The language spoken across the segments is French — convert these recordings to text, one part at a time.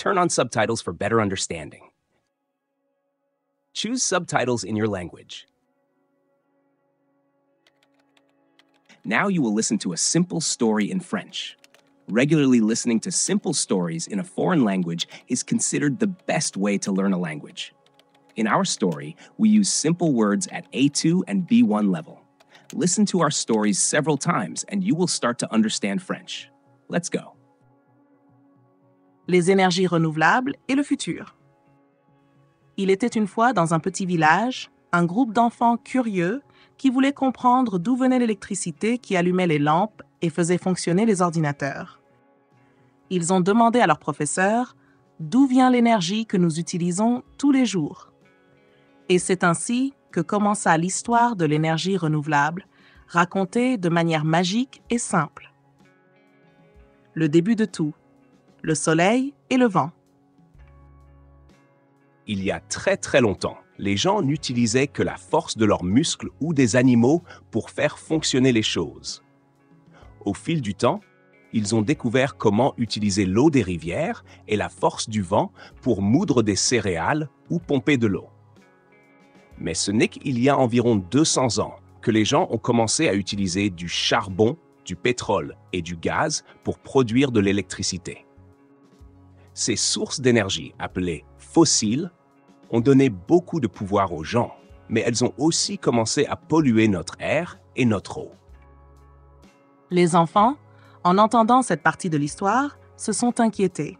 Turn on subtitles for better understanding. Choose subtitles in your language. Now you will listen to a simple story in French. Regularly listening to simple stories in a foreign language is considered the best way to learn a language. In our story, we use simple words at A2 and B1 level. Listen to our stories several times and you will start to understand French. Let's go. Les énergies renouvelables et le futur. Il était une fois dans un petit village, un groupe d'enfants curieux qui voulaient comprendre d'où venait l'électricité qui allumait les lampes et faisait fonctionner les ordinateurs. Ils ont demandé à leur professeur d'où vient l'énergie que nous utilisons tous les jours. Et c'est ainsi que commença l'histoire de l'énergie renouvelable, racontée de manière magique et simple. Le début de tout, le soleil et le vent. Il y a très très longtemps, les gens n'utilisaient que la force de leurs muscles ou des animaux pour faire fonctionner les choses. Au fil du temps, ils ont découvert comment utiliser l'eau des rivières et la force du vent pour moudre des céréales ou pomper de l'eau. Mais ce n'est qu'il y a environ 200 ans que les gens ont commencé à utiliser du charbon, du pétrole et du gaz pour produire de l'électricité. Ces sources d'énergie, appelées fossiles, ont donné beaucoup de pouvoir aux gens, mais elles ont aussi commencé à polluer notre air et notre eau. Les enfants, en entendant cette partie de l'histoire, se sont inquiétés.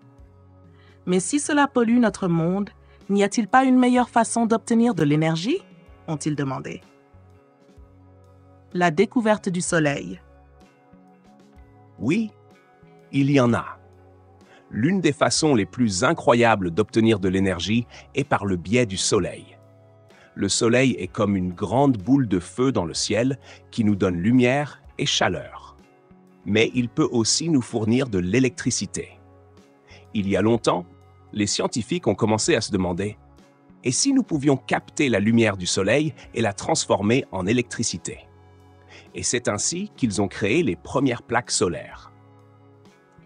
Mais si cela pollue notre monde, n'y a-t-il pas une meilleure façon d'obtenir de l'énergie? Ont-ils demandé. La découverte du soleil. Oui, il y en a. L'une des façons les plus incroyables d'obtenir de l'énergie est par le biais du soleil. Le soleil est comme une grande boule de feu dans le ciel qui nous donne lumière et chaleur. Mais il peut aussi nous fournir de l'électricité. Il y a longtemps, les scientifiques ont commencé à se demander « Et si nous pouvions capter la lumière du soleil et la transformer en électricité ?» Et c'est ainsi qu'ils ont créé les premières plaques solaires.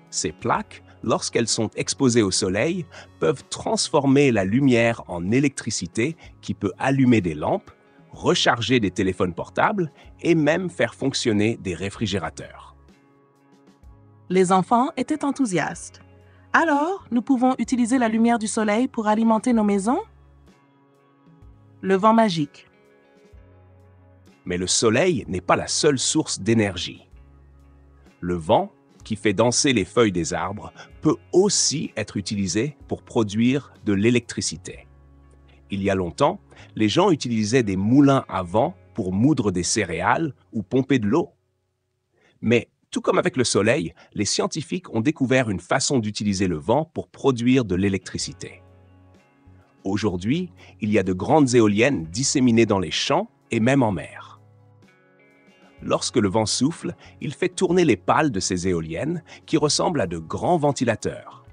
Ces plaques, lorsqu'elles sont exposées au soleil, peuvent transformer la lumière en électricité qui peut allumer des lampes, recharger des téléphones portables et même faire fonctionner des réfrigérateurs. Les enfants étaient enthousiastes. Alors, nous pouvons utiliser la lumière du soleil pour alimenter nos maisons? Le vent magique. Mais le soleil n'est pas la seule source d'énergie. Le vent, qui fait danser les feuilles des arbres, peut aussi être utilisé pour produire de l'électricité. Il y a longtemps, les gens utilisaient des moulins à vent pour moudre des céréales ou pomper de l'eau. Mais tout comme avec le soleil, les scientifiques ont découvert une façon d'utiliser le vent pour produire de l'électricité. Aujourd'hui, il y a de grandes éoliennes disséminées dans les champs et même en mer. Lorsque le vent souffle, il fait tourner les pales de ces éoliennes qui ressemblent à de grands ventilateurs.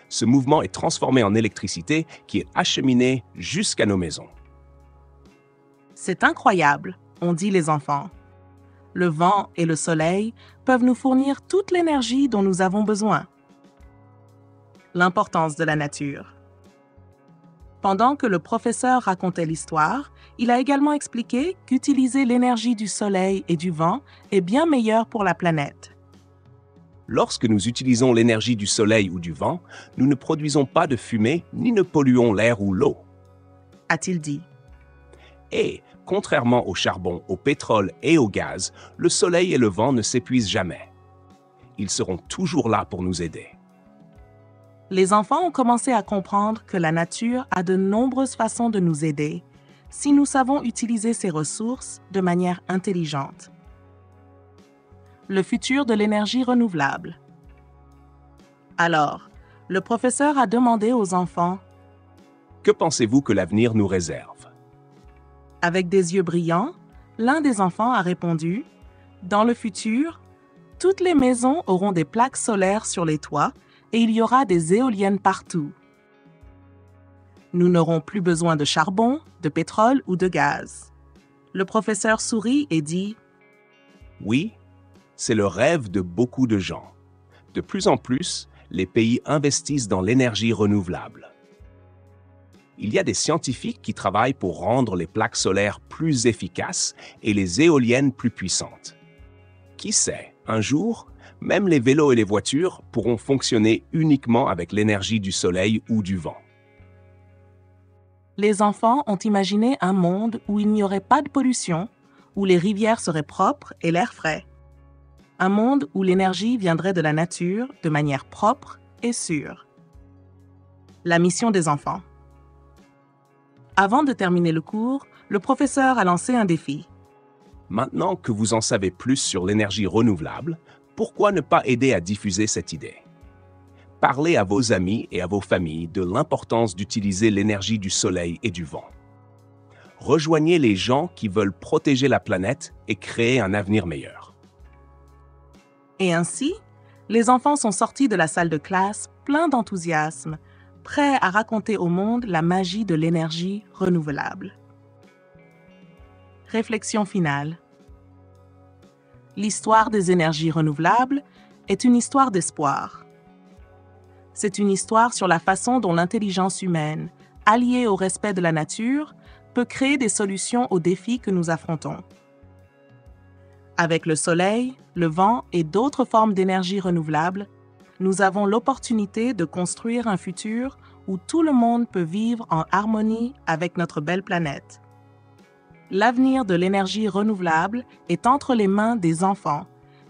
Ce mouvement est transformé en électricité qui est acheminée jusqu'à nos maisons. C'est incroyable, ont dit les enfants. Le vent et le soleil peuvent nous fournir toute l'énergie dont nous avons besoin. L'importance de la nature. Pendant que le professeur racontait l'histoire, il a également expliqué qu'utiliser l'énergie du soleil et du vent est bien meilleur pour la planète. Lorsque nous utilisons l'énergie du soleil ou du vent, nous ne produisons pas de fumée ni ne polluons l'air ou l'eau. A-t-il dit. Et, contrairement au charbon, au pétrole et au gaz, le soleil et le vent ne s'épuisent jamais. Ils seront toujours là pour nous aider. Les enfants ont commencé à comprendre que la nature a de nombreuses façons de nous aider si nous savons utiliser ces ressources de manière intelligente. Le futur de l'énergie renouvelable. Alors, le professeur a demandé aux enfants « Que pensez-vous que l'avenir nous réserve ?» Avec des yeux brillants, l'un des enfants a répondu « Dans le futur, toutes les maisons auront des plaques solaires sur les toits et il y aura des éoliennes partout. Nous n'aurons plus besoin de charbon, de pétrole ou de gaz. » Le professeur sourit et dit « Oui, c'est le rêve de beaucoup de gens. De plus en plus, les pays investissent dans l'énergie renouvelable. Il y a des scientifiques qui travaillent pour rendre les plaques solaires plus efficaces et les éoliennes plus puissantes. Qui sait, un jour, même les vélos et les voitures pourront fonctionner uniquement avec l'énergie du soleil ou du vent. Les enfants ont imaginé un monde où il n'y aurait pas de pollution, où les rivières seraient propres et l'air frais. Un monde où l'énergie viendrait de la nature de manière propre et sûre. La mission des enfants. Avant de terminer le cours, le professeur a lancé un défi. Maintenant que vous en savez plus sur l'énergie renouvelable, pourquoi ne pas aider à diffuser cette idée? Parlez à vos amis et à vos familles de l'importance d'utiliser l'énergie du soleil et du vent. Rejoignez les gens qui veulent protéger la planète et créer un avenir meilleur. Et ainsi, les enfants sont sortis de la salle de classe pleins d'enthousiasme, prêts à raconter au monde la magie de l'énergie renouvelable. Réflexion finale. L'histoire des énergies renouvelables est une histoire d'espoir. C'est une histoire sur la façon dont l'intelligence humaine, alliée au respect de la nature, peut créer des solutions aux défis que nous affrontons. Avec le soleil, le vent et d'autres formes d'énergie renouvelable, nous avons l'opportunité de construire un futur où tout le monde peut vivre en harmonie avec notre belle planète. L'avenir de l'énergie renouvelable est entre les mains des enfants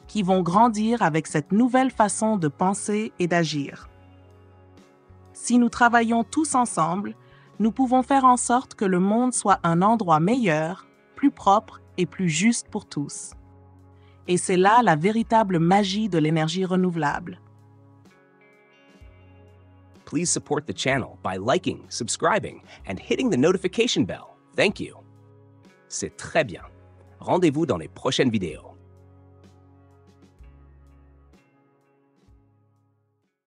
qui vont grandir avec cette nouvelle façon de penser et d'agir. Si nous travaillons tous ensemble, nous pouvons faire en sorte que le monde soit un endroit meilleur, plus propre et plus juste pour tous. Et c'est là la véritable magie de l'énergie renouvelable. Please support the channel by liking, subscribing, and hitting the notification bell. Thank you. C'est très bien. Rendez-vous dans les prochaines vidéos.